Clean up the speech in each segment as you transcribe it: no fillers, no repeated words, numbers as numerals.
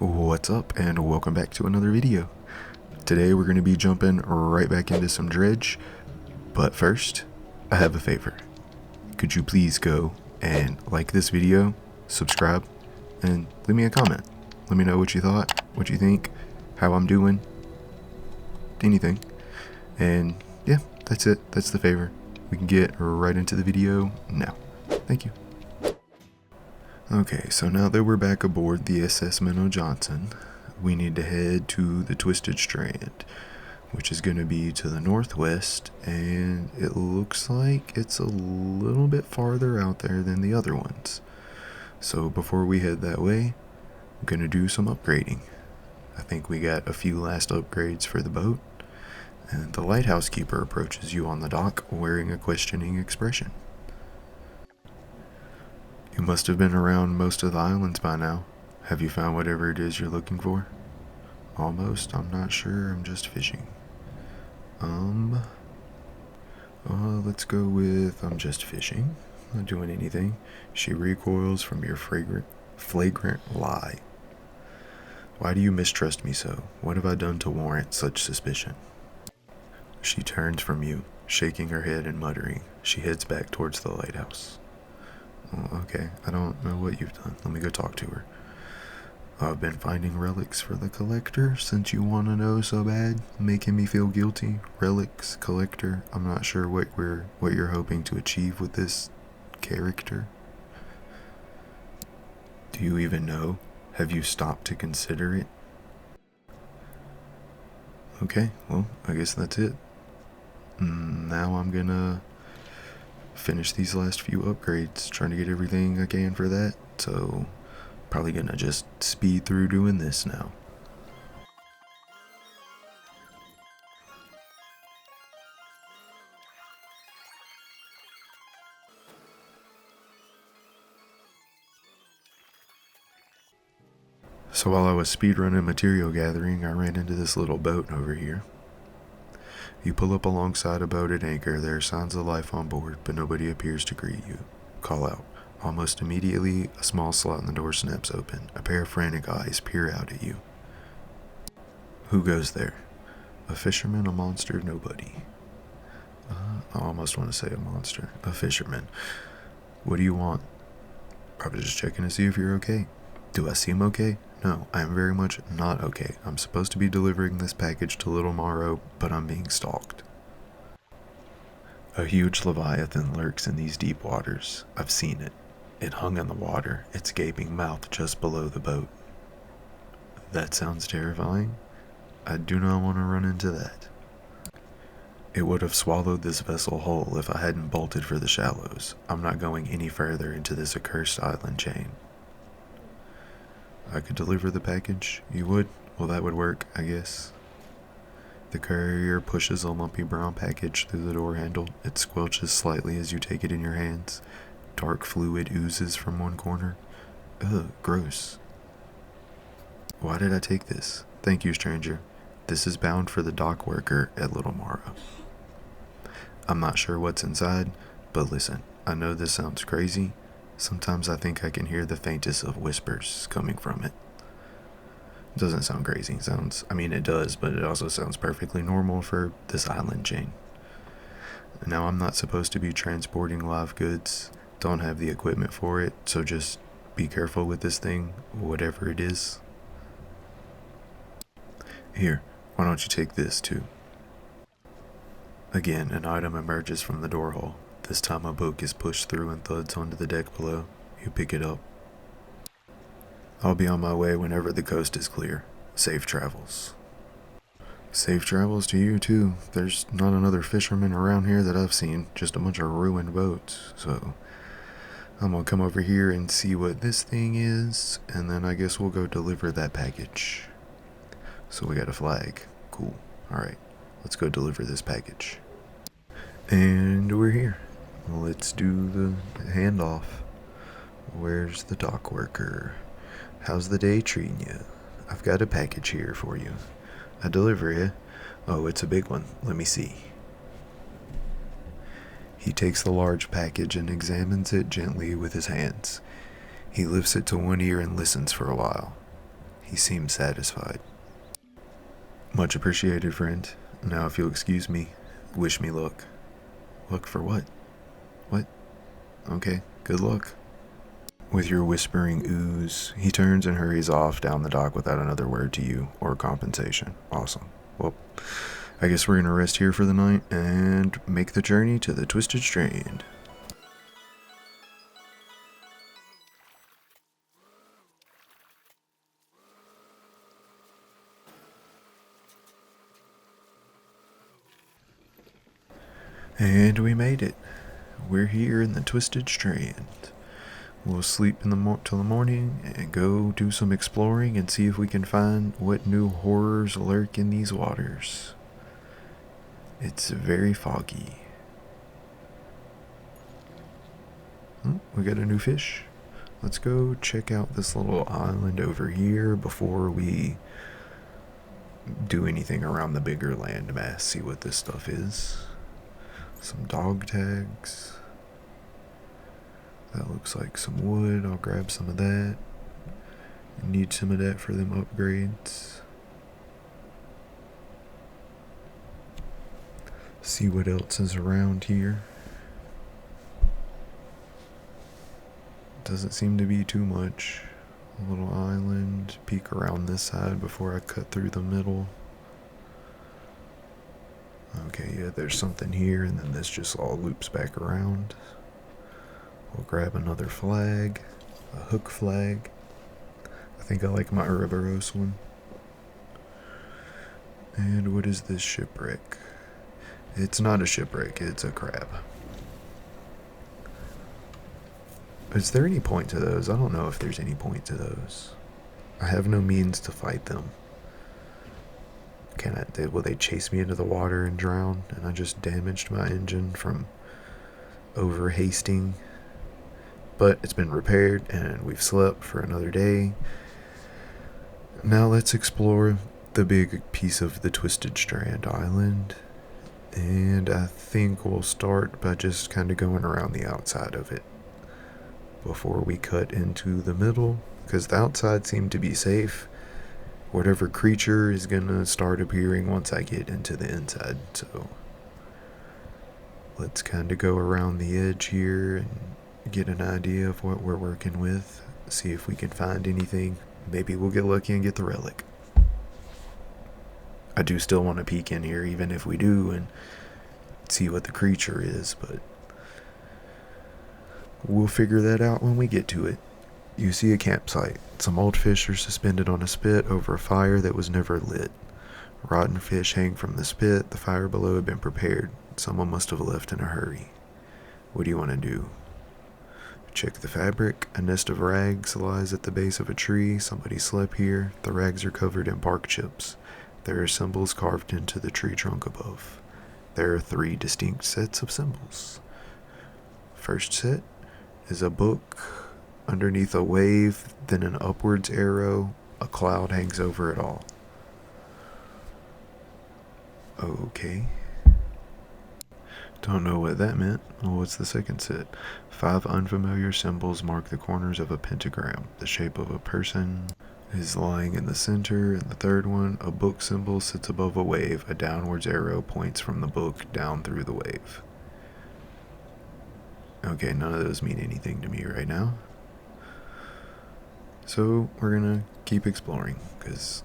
What's up, and welcome back to another video. Today we're going to be jumping right back into some Dredge, but first, I have a favor. Could you please go and like this video, subscribe, and leave me a comment. Let me know what you thought, what you think, how I'm doing, anything. And yeah, that's it. That's the favor. We can get right into the video now. Thank you. Okay, so now that we're back aboard the SS Minnow Johnson, we need to head to the Twisted Strand, which is going to be to the northwest, and it looks like it's a little bit farther out there than the other ones. So before we head that way, I'm going to do some upgrading. I think we got a few last upgrades for the boat, and the lighthouse keeper approaches you on the dock wearing a questioning expression. You must have been around most of the islands by now. Have you found whatever it is you're looking for? Almost. I'm not sure. I'm just fishing. Let's go with I'm just fishing. Not doing anything. She recoils from your flagrant lie. Why do you mistrust me so? What have I done to warrant such suspicion? She turns from you, shaking her head and muttering. She heads back towards the lighthouse. Oh, okay, I don't know what you've done. Let me go talk to her. I've been finding relics for the collector, since you want to know so bad, making me feel guilty. Relics, collector, I'm not sure what you're hoping to achieve with this character. Do you even know? Have you stopped to consider it? Okay, well, I guess that's it. Now I'm gonna finish these last few upgrades, trying to get everything I can for that, so probably gonna just speed through doing this now. So while I was speedrunning material gathering, I ran into this little boat over here. You pull up alongside a boat at anchor. There are signs of life on board, but nobody appears to greet you. Call out. Almost immediately, a small slot in the door snaps open. A pair of frantic eyes peer out at you. Who goes there? A fisherman, a monster, nobody. I almost want to say a monster. A fisherman. What do you want? Probably just checking to see if you're okay. Do I seem okay? No, I am very much not okay. I'm supposed to be delivering this package to Little Morrow, but I'm being stalked. A huge leviathan lurks in these deep waters. I've seen it. It hung in the water, its gaping mouth just below the boat. That sounds terrifying. I do not want to run into that. It would have swallowed this vessel whole if I hadn't bolted for the shallows. I'm not going any further into this accursed island chain. I could deliver the package. You would? Well, that would work, I guess. The courier pushes a lumpy brown package through the door handle. It squelches slightly as you take it in your hands. Dark fluid oozes from one corner. Ugh, gross. Why did I take this? Thank you, stranger. This is bound for the dock worker at Little Morrow. I'm not sure what's inside, but listen, I know this sounds crazy. Sometimes I think I can hear the faintest of whispers coming from it. Doesn't sound crazy. It does, but it also sounds perfectly normal for this island chain. Now, I'm not supposed to be transporting live goods. Don't have the equipment for it, so just be careful with this thing, whatever it is. Here, why don't you take this too? Again, an item emerges from the door hole. This time a boat is pushed through and thuds onto the deck below. You pick it up. I'll be on my way whenever the coast is clear. Safe travels. Safe travels to you too. There's not another fisherman around here that I've seen, just a bunch of ruined boats. So I'm gonna come over here and see what this thing is, and then I guess we'll go deliver that package. So we got a flag. Cool. Alright, let's go deliver this package. And we're here. Let's do the handoff. Where's the dock worker? How's the day treating you? I've got a package here for you. I deliver you. Oh, it's a big one. Let me see. He takes the large package and examines it gently with his hands. He lifts it to one ear and listens for a while. He seemed satisfied. Much appreciated, friend. Now, if you'll excuse me, wish me luck. Luck for what? What? Okay, good luck. With your whispering ooze, he turns and hurries off down the dock without another word to you or compensation. Awesome. Well, I guess we're gonna rest here for the night and make the journey to the Twisted Strand. And we made it. We're here in the Twisted Strand. We'll sleep till the morning and go do some exploring and see if we can find what new horrors lurk in these waters. It's very foggy. We got a new fish. Let's go check out this little island over here before we do anything around the bigger landmass. See what this stuff is. Some dog tags. That looks like some wood. I'll grab some of that. Need some of that for them upgrades. See what else is around here. Doesn't seem to be too much. A little island. Peek around this side before I cut through the middle. Okay, yeah, there's something here, and then this just all loops back around. We'll grab another flag, a hook flag. I think I like my Ouroboros one. And what is this shipwreck? It's not a shipwreck, it's a crab. Is there any point to those? I don't know if there's any point to those. I have no means to fight them. Will they chase me into the water and drown? And I just damaged my engine from over hasting. But it's been repaired and we've slept for another day. Now let's explore the big piece of the Twisted Strand Island. And I think we'll start by just kind of going around the outside of it before we cut into the middle, because the outside seemed to be safe. Whatever creature is gonna start appearing once I get into the inside, so let's kind of go around the edge here and get an idea of what we're working with, see if we can find anything. Maybe we'll get lucky and get the relic. I do still want to peek in here even if we do and see what the creature is, but we'll figure that out when we get to it. You see a campsite. Some old fish are suspended on a spit over a fire that was never lit. Rotten fish hang from the spit. The fire below had been prepared. Someone must have left in a hurry. What do you want to do? Check the fabric. A nest of rags lies at the base of a tree. Somebody slept here. The rags are covered in bark chips. There are symbols carved into the tree trunk above. There are 3 distinct sets of symbols. First set is a book. Underneath a wave, then an upwards arrow. A cloud hangs over it all. Okay. Don't know what that meant. Well, what's the second set? 5 unfamiliar symbols mark the corners of a pentagram. The shape of a person is lying in the center. And the third one, a book symbol sits above a wave. A downwards arrow points from the book down through the wave. Okay, none of those mean anything to me right now. So we're gonna keep exploring, because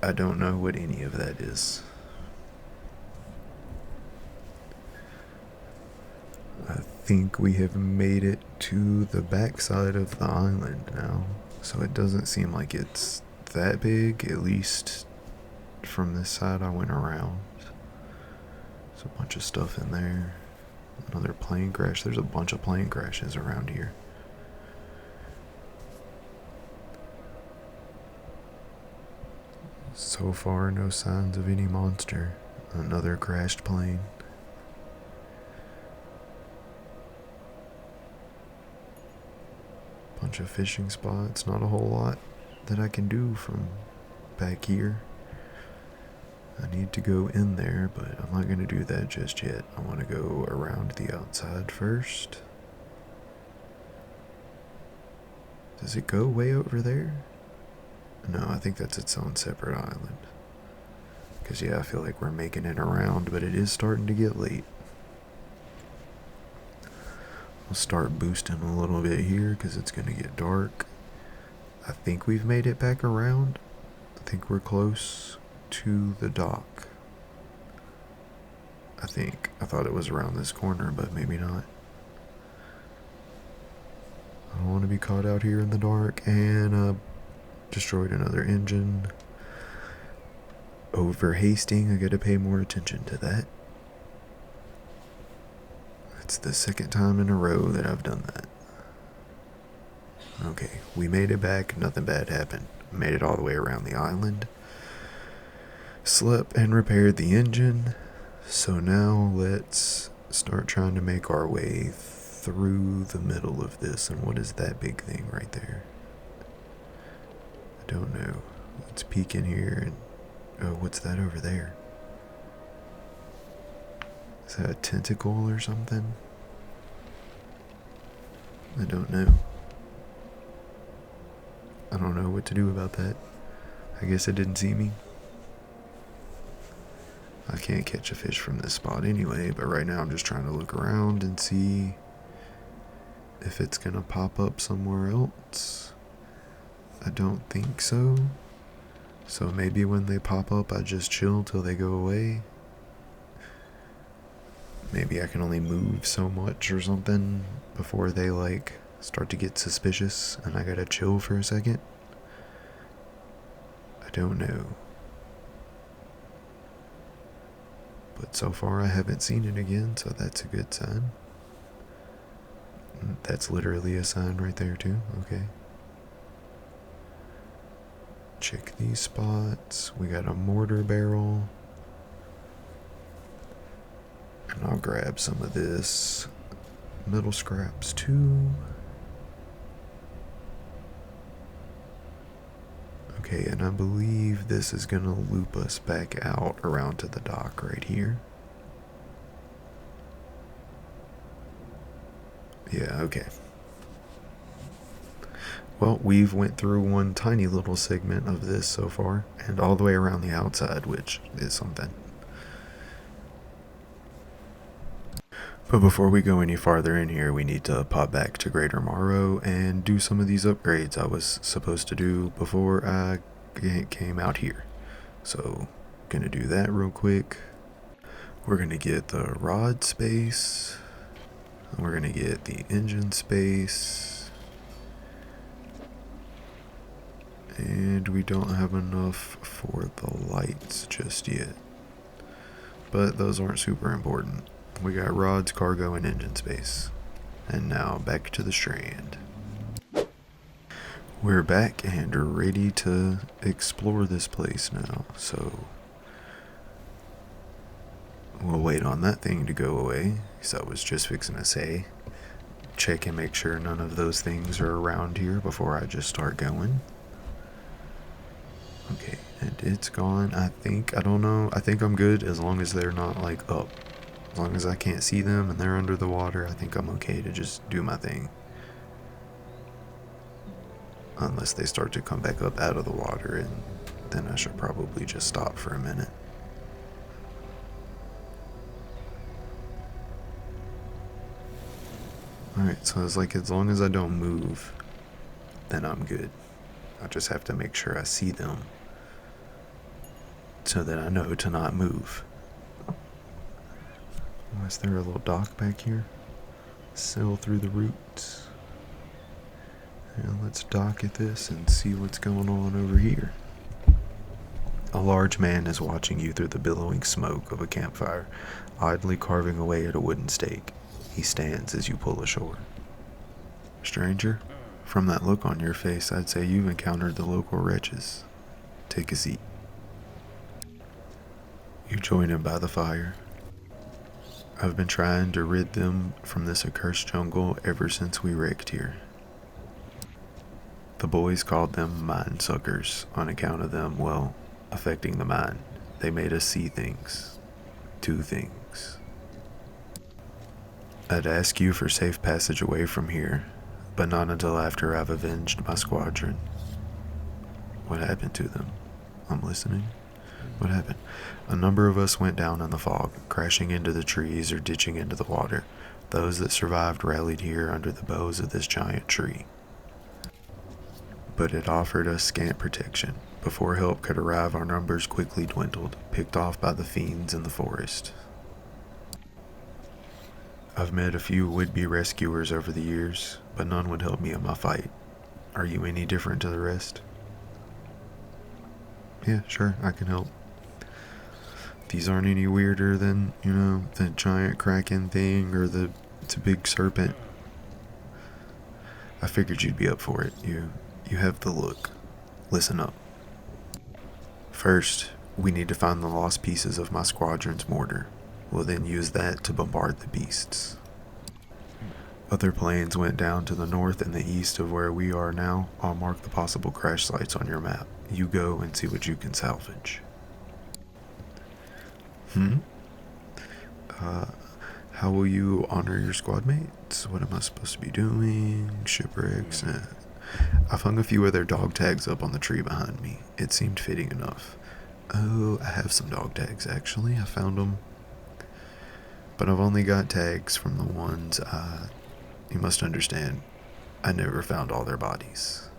I don't know what any of that is. I think we have made it to the backside of the island now, so it doesn't seem like it's that big, at least from this side I went around. There's a bunch of stuff in there. Another plane crash. There's a bunch of plane crashes around here. So far, no signs of any monster. Another crashed plane. Bunch of fishing spots. Not a whole lot that I can do from back here. I need to go in there, but I'm not going to do that just yet. I want to go around the outside first. Does it go way over there? No, I think that's its own separate island. Because, yeah, I feel like we're making it around, but it is starting to get late. I'll start boosting a little bit here because it's going to get dark. I think we've made it back around. I think we're close to the dock. I think. I thought it was around this corner, but maybe not. I don't want to be caught out here in the dark, and destroyed another engine. Over hasting, I gotta pay more attention to that. It's the second time in a row that I've done that. Okay, we made it back, nothing bad happened. Made it all the way around the island. Slept and repaired the engine. So now let's start trying to make our way through the middle of this. And what is that big thing right there? I don't know. Let's peek in here and... Oh, what's that over there? Is that a tentacle or something? I don't know. I don't know what to do about that. I guess it didn't see me. I can't catch a fish from this spot anyway, but right now I'm just trying to look around and see if it's gonna pop up somewhere else. I don't think so. So maybe when they pop up, I just chill till they go away. Maybe I can only move so much or something before they like start to get suspicious and I gotta chill for a second. I don't know. But so far I haven't seen it again, so that's a good sign. That's literally a sign right there too, okay. Check these spots. We got a mortar barrel. And I'll grab some of this metal scraps too. Okay, and I believe this is gonna loop us back out around to the dock right here. Yeah, okay. Well, we've went through one tiny little segment of this so far, and all the way around the outside, which is something. But before we go any farther in here, we need to pop back to Greater Morrow and do some of these upgrades I was supposed to do before I came out here. So, gonna do that real quick. We're gonna get the rod space. We're gonna get the engine space. And we don't have enough for the lights just yet. But those aren't super important. We got rods, cargo, and engine space. And now back to the Strand. We're back and are ready to explore this place now. So we'll wait on that thing to go away. Because I was just fixing to say, check and make sure none of those things are around here before I just start going. Okay, and it's gone. I don't know. I think I'm good as long as they're not like up. As long as I can't see them and they're under the water, I think I'm okay to just do my thing. Unless they start to come back up out of the water, and then I should probably just stop for a minute. Alright, so it's like as long as I don't move, then I'm good. I just have to make sure I see them so that I know to not move. Oh, is there a little dock back here? Sail through the roots. And let's dock at this and see what's going on over here. A large man is watching you through the billowing smoke of a campfire, idly carving away at a wooden stake. He stands as you pull ashore. Stranger, from that look on your face, I'd say you've encountered the local wretches. Take a seat. You join him by the fire. I've been trying to rid them from this accursed jungle ever since we wrecked here. The boys called them mine suckers on account of them, well, affecting the mine. They made us see things. Do things. I'd ask you for safe passage away from here, but not until after I've avenged my squadron. What happened to them? I'm listening. What happened? A number of us went down in the fog, crashing into the trees or ditching into the water. Those that survived rallied here under the boughs of this giant tree. But it offered us scant protection. Before help could arrive, our numbers quickly dwindled, picked off by the fiends in the forest. I've met a few would-be rescuers over the years, but none would help me in my fight. Are you any different to the rest? Yeah, sure, I can help. These aren't any weirder than, the giant kraken thing or the big serpent. I figured you'd be up for it. You have the look. Listen up. First, we need to find the lost pieces of my squadron's mortar. We'll then use that to bombard the beasts. Other planes went down to the north and the east of where we are now. I'll mark the possible crash sites on your map. You go and see what you can salvage. How will you honor your squad mates? What am I supposed to be doing? Shipwrecks? I've hung a few of their dog tags up on the tree behind me. It seemed fitting enough. Oh, I have some dog tags actually. I found them. But I've only got tags from the ones you must understand, I never found all their bodies.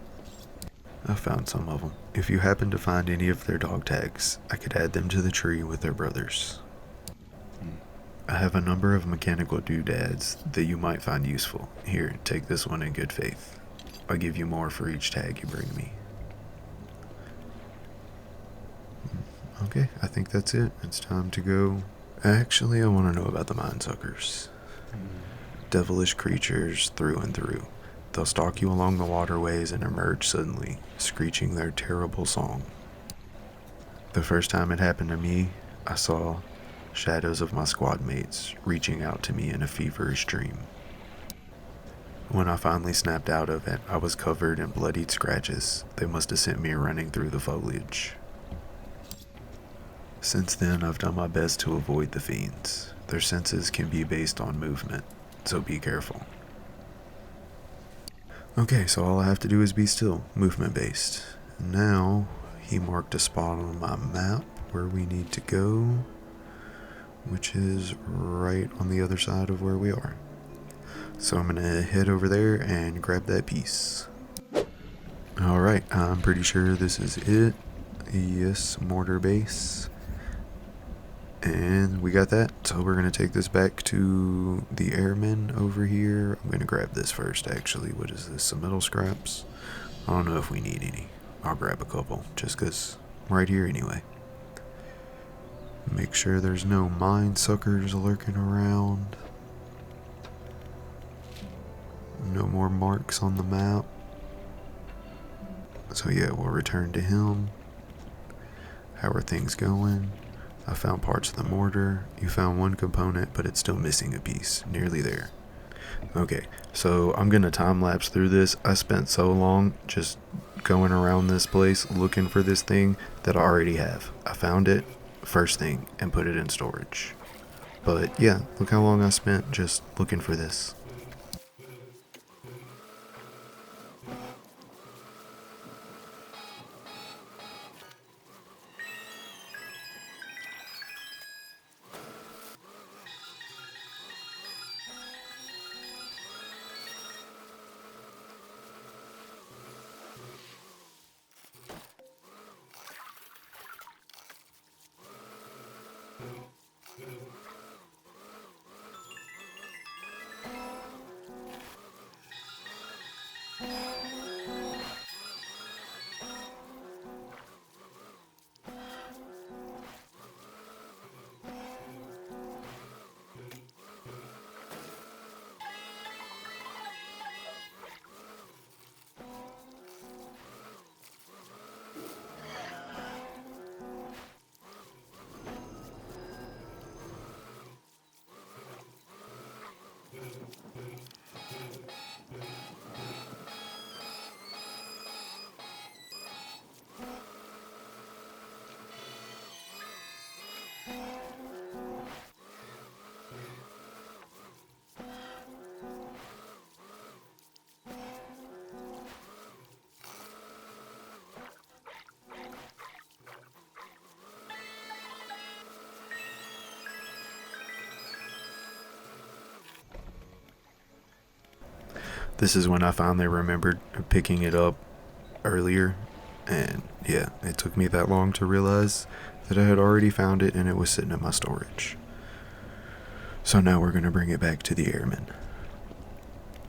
I found some of them. If you happen to find any of their dog tags, I could add them to the tree with their brothers. I have a number of mechanical doodads that you might find useful. Here, take this one in good faith. I'll give you more for each tag you bring me. Okay, I think that's it. It's time to go. Actually, I want to know about the mine suckers. Devilish creatures through and through. They'll stalk you along the waterways and emerge suddenly, screeching their terrible song. The first time it happened to me, I saw shadows of my squad mates reaching out to me in a feverish dream. When I finally snapped out of it, I was covered in bloodied scratches. They must have sent me running through the foliage. Since then, I've done my best to avoid the fiends. Their senses can be based on movement, so be careful. Okay, so all I have to do is be still, movement based. Now, he marked a spot on my map where we need to go, which is right on the other side of where we are. So I'm gonna head over there and grab that piece. Alright, I'm pretty sure this is it. Yes, mortar base. And we got that, so we're going to take this back to the airman over here. I'm going to grab this first, actually. What is this, some metal scraps? I don't know if we need any. I'll grab a couple, just because I'm right here anyway. Make sure there's no mine suckers lurking around. No more marks on the map. So yeah, we'll return to him. How are things going? I found parts of the mortar. You found one component, but it's still missing a piece. Nearly there. Okay, so I'm gonna time-lapse through this. I spent so long just going around this place looking for this thing that I already have. I found it first thing and put it in storage. But yeah, look how long I spent just looking for this. This is when I finally remembered picking it up earlier, and yeah, it took me that long to realize that I had already found it and it was sitting in my storage. So now we're gonna bring it back to the airman.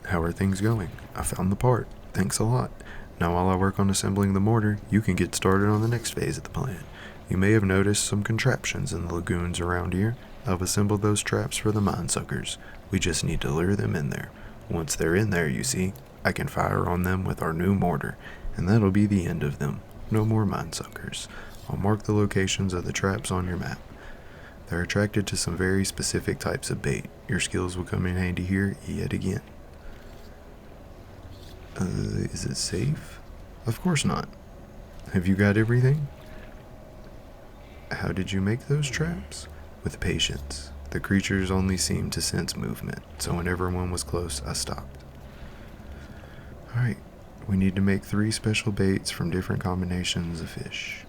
How are things going? I found the part. Thanks a lot. Now while I work on assembling the mortar, you can get started on the next phase of the plan. You may have noticed some contraptions in the lagoons around here. I've assembled those traps for the mine suckers. We just need to lure them in there. Once they're in there, you see, I can fire on them with our new mortar, and that'll be the end of them. No more mine suckers. I'll mark the locations of the traps on your map. They're attracted to some very specific types of bait. Your skills will come in handy here yet again. Is it safe? Of course not. Have you got everything? How did you make those traps? With patience. The creatures only seemed to sense movement, so whenever one was close, I stopped. Alright, we need to make 3 special baits from different combinations of fish.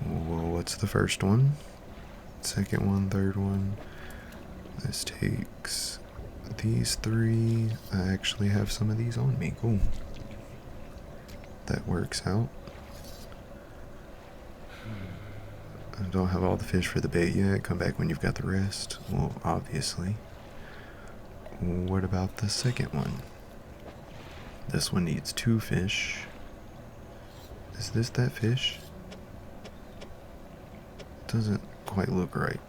Well, what's the first one? Second one, third one. This takes these 3. I actually have some of these on me. Cool. That works out. I don't have all the fish for the bait yet. Come back when you've got the rest. Well, obviously. What about the second one? This one needs 2 fish. Is this that fish? Doesn't quite look right.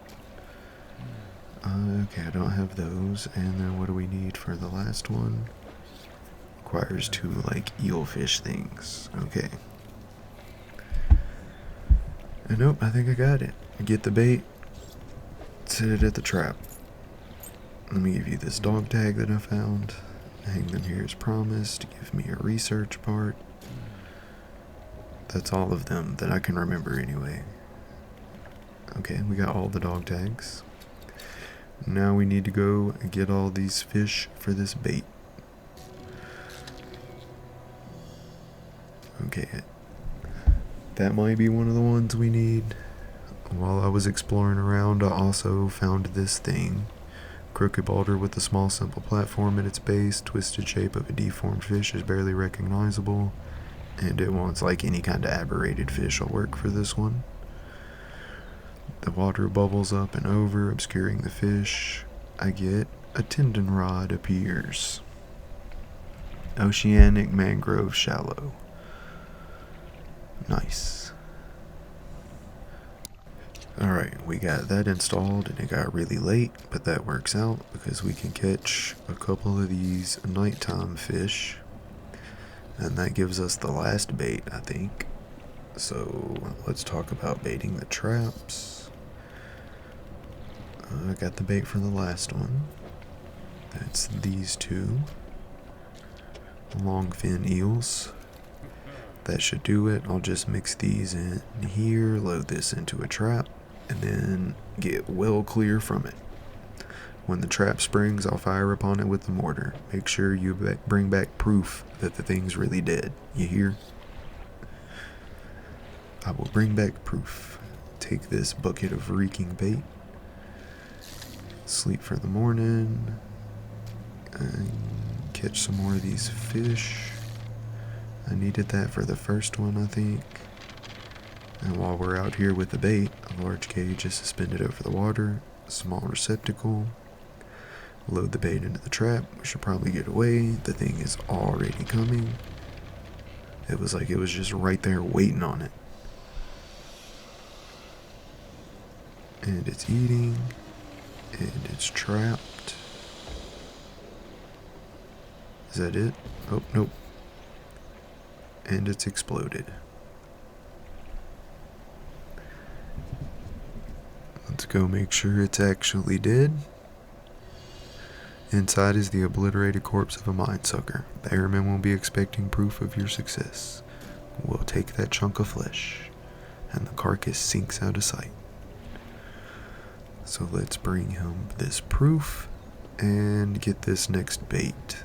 Okay, I don't have those. And then what do we need for the last one? Requires 2 like eelfish things. Okay. And nope, I think I got it. Get the bait, set it at the trap. Let me give you this dog tag that I found. Hang them here as promised. Give me a research part. That's all of them that I can remember anyway. Okay, we got all the dog tags. Now we need to go and get all these fish for this bait. Okay, that might be one of the ones we need. While I was exploring around, I also found this thing. Crooked boulder with a small simple platform at its base. Twisted shape of a deformed fish is barely recognizable. And it wants like any kind of aberrated fish will work for this one. The water bubbles up and over, obscuring the fish. I get a tendon rod appears. Oceanic mangrove shallow. Nice. Alright, we got that installed and it got really late, but that works out because we can catch a couple of these nighttime fish. And that gives us the last bait, I think. So let's talk about baiting the traps. I got the bait for the last one. That's these 2 longfin eels. That should do it. I'll just mix these in here, load this into a trap, and then get well clear from it. When the trap springs, I'll fire upon it with the mortar. Make sure you bring back proof that the thing's really dead. You hear? I will bring back proof. Take this bucket of reeking bait. Sleep for the morning. And catch some more of these fish. I needed that for the first one, I think. And while we're out here with the bait, a large cage is suspended over the water. A small receptacle. Load the bait into the trap. We should probably get away. The thing is already coming. It was like it was just right there waiting on it. And it's eating. And it's trapped. Is that it? Oh, nope. And it's exploded. Let's go make sure it's actually dead. Inside is the obliterated corpse of a mine sucker. The airman will be expecting proof of your success. We'll take that chunk of flesh, and the carcass sinks out of sight. So let's bring him this proof and get this next bait.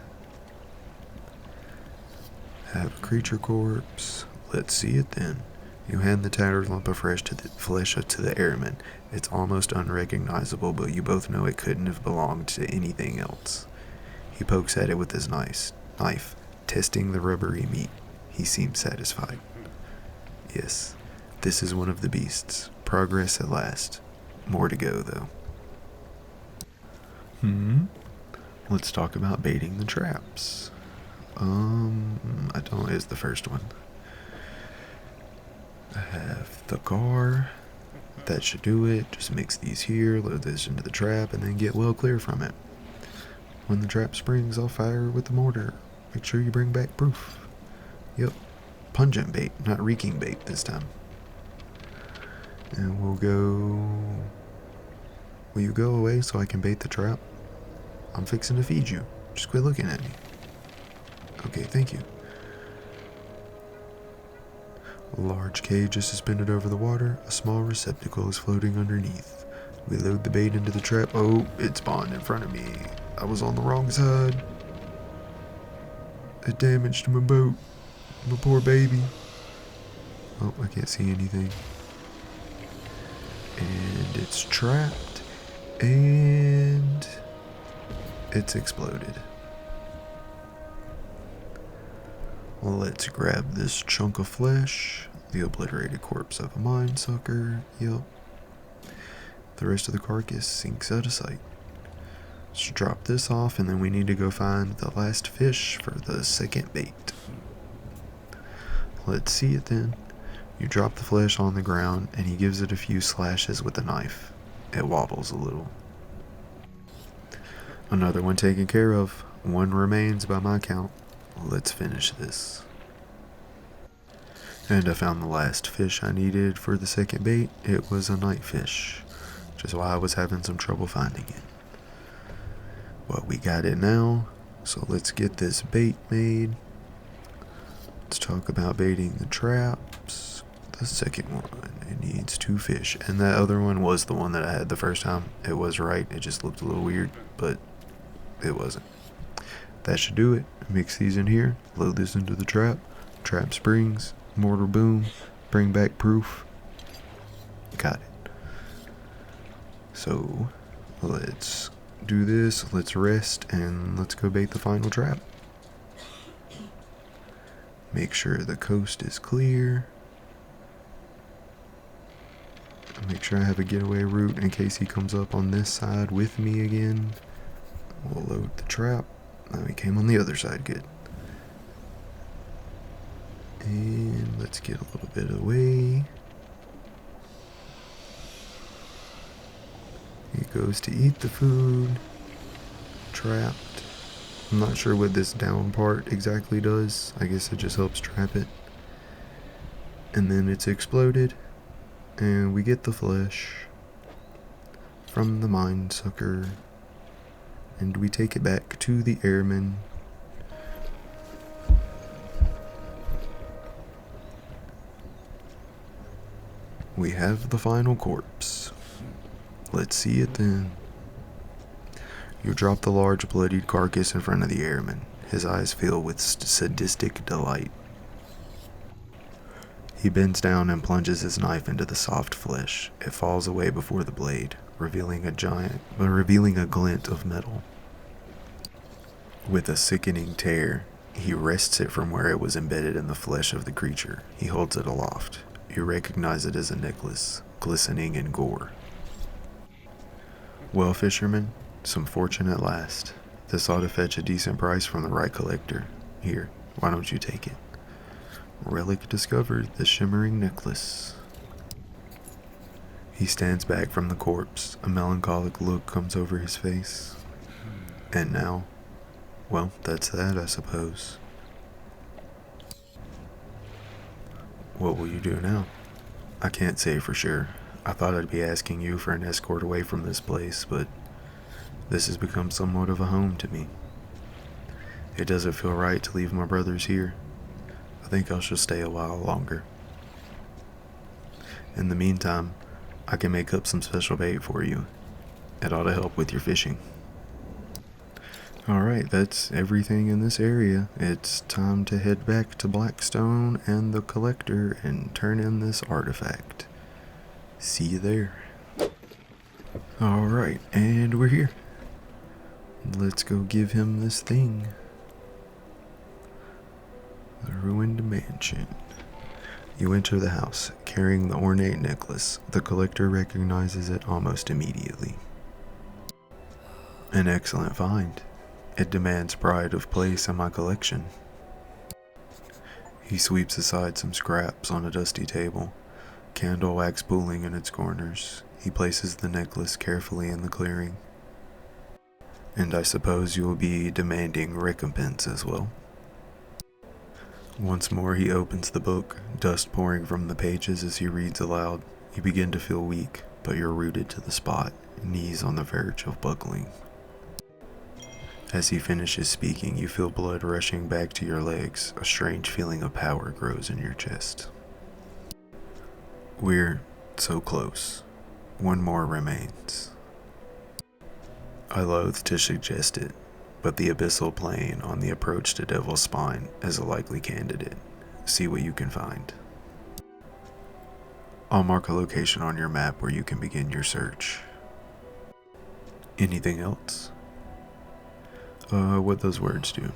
Have a creature corpse. Let's see it then. You hand the tattered lump of flesh to the airman. It's almost unrecognizable, but you both know it couldn't have belonged to anything else. He pokes at it with his knife, testing the rubbery meat. He seems satisfied. Yes, this is one of the beasts. Progress at last. More to go, though. Let's talk about baiting the traps. Is the first one. I have the car. That should do it. Just mix these here, load this into the trap, and then get well clear from it. When the trap springs, I'll fire with the mortar. Make sure you bring back proof. Yep. Pungent bait, not reeking bait this time. And we'll go... Will you go away so I can bait the trap? I'm fixing to feed you. Just quit looking at me. Okay, thank you. A large cage is suspended over the water. A small receptacle is floating underneath. We load the bait into the trap. Oh, it spawned in front of me. I was on the wrong side. It damaged my boat. My poor baby. Oh, I can't see anything. And it's trapped. And it's exploded. Let's grab this chunk of flesh. The obliterated corpse of a mine sucker. Yep. The rest of the carcass sinks out of sight. Let's drop this off, and then we need to go find the last fish for the second bait. Let's see it then. You drop the flesh on the ground, and he gives it a few slashes with a knife. It wobbles a little. Another one taken care of. One remains by my count. Let's finish this. And I found the last fish I needed for the second bait. It was a nightfish, which is why I was having some trouble finding it. But we got it now, so let's get this bait made. Let's talk about baiting the traps. The second one, it needs 2 fish, and that other one was the one that I had the first time. It was right, it just looked a little weird, but it wasn't. That should do it. Mix these in here, load this into the trap, trap springs, mortar boom, bring back proof. Got it. So, let's do this, let's rest, and let's go bait the final trap. Make sure the coast is clear. Make sure I have a getaway route in case he comes up on this side with me again. We'll load the trap. Now he came on the other side, good. And let's get a little bit away. He goes to eat the food. Trapped. I'm not sure what this down part exactly does. I guess it just helps trap it. And then it's exploded. And we get the flesh from the mine sucker. And we take it back to the airman. We have the final corpse. Let's see it then. You drop the large bloodied carcass in front of the airman. His eyes fill with sadistic delight. He bends down and plunges his knife into the soft flesh. It falls away before the blade, revealing a glint of metal. With a sickening tear, he wrests it from where it was embedded in the flesh of the creature. He holds it aloft. You recognize it as a necklace, glistening in gore. Well, fisherman, some fortune at last. This ought to fetch a decent price from the right collector. Here, why don't you take it? Relic discovered, the shimmering necklace. He stands back from the corpse. A melancholic look comes over his face. And now, well, that's that, I suppose. What will you do now? I can't say for sure. I thought I'd be asking you for an escort away from this place, but this has become somewhat of a home to me. It doesn't feel right to leave my brothers here. I think I shall stay a while longer. In the meantime, I can make up some special bait for you. It ought to help with your fishing. Alright, that's everything in this area. It's time to head back to Blackstone and the collector and turn in this artifact. See you there. Alright, and we're here. Let's go give him this thing. The ruined mansion. You enter the house, carrying the ornate necklace. The collector recognizes it almost immediately. An excellent find. It demands pride of place in my collection. He sweeps aside some scraps on a dusty table, candle wax pooling in its corners. He places the necklace carefully in the clearing. And I suppose you will be demanding recompense as well. Once more he opens the book, dust pouring from the pages as he reads aloud. You begin to feel weak, but you're rooted to the spot, knees on the verge of buckling. As he finishes speaking, you feel blood rushing back to your legs. A strange feeling of power grows in your chest. We're so close. One more remains. I loathe to suggest it, but the abyssal plane on the approach to Devil's Spine is a likely candidate. See what you can find. I'll mark a location on your map where you can begin your search. Anything else? What those words do.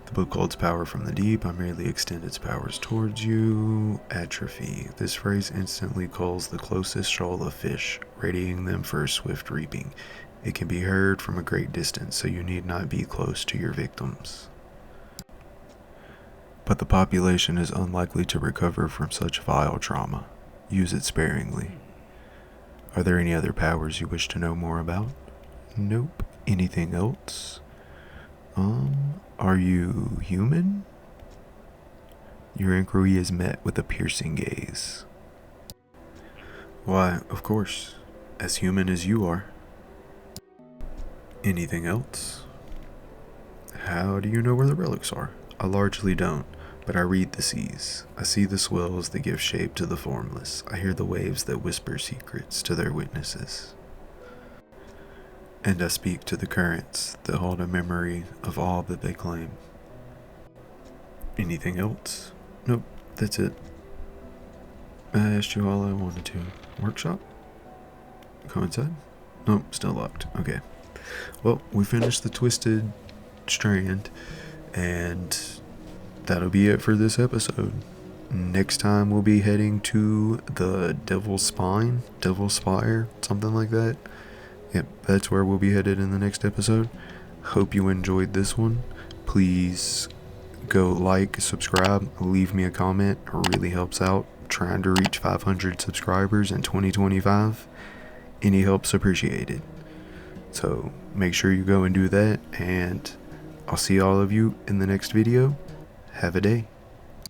The book holds power from the deep. I merely extend its powers towards you. Atrophy. This phrase instantly calls the closest shoal of fish, readying them for swift reaping. It can be heard from a great distance, so you need not be close to your victims. But the population is unlikely to recover from such vile trauma. Use it sparingly. Are there any other powers you wish to know more about? Nope. Anything else? Are you human? Your inquiry is met with a piercing gaze. Why, of course. As human as you are. Anything else? How do you know where the relics are? I largely don't, but I read the seas. I see the swells that give shape to the formless. I hear the waves that whisper secrets to their witnesses. And I speak to the currents that hold a memory of all that they claim. Anything else? Nope, that's it. I asked you all I wanted to. Workshop? Go inside? Nope, still locked. Okay. Well, we finished the Twisted Strand, and that'll be it for this episode. Next time we'll be heading to the Devil's Spine, Devil's Spire, something like that. Yep, that's where we'll be headed in the next episode. Hope you enjoyed this one. Please go like, subscribe, leave me a comment. It really helps out. I'm trying to reach 500 subscribers in 2025. Any help's appreciated. So make sure you go and do that, and I'll see all of you in the next video. Have a day.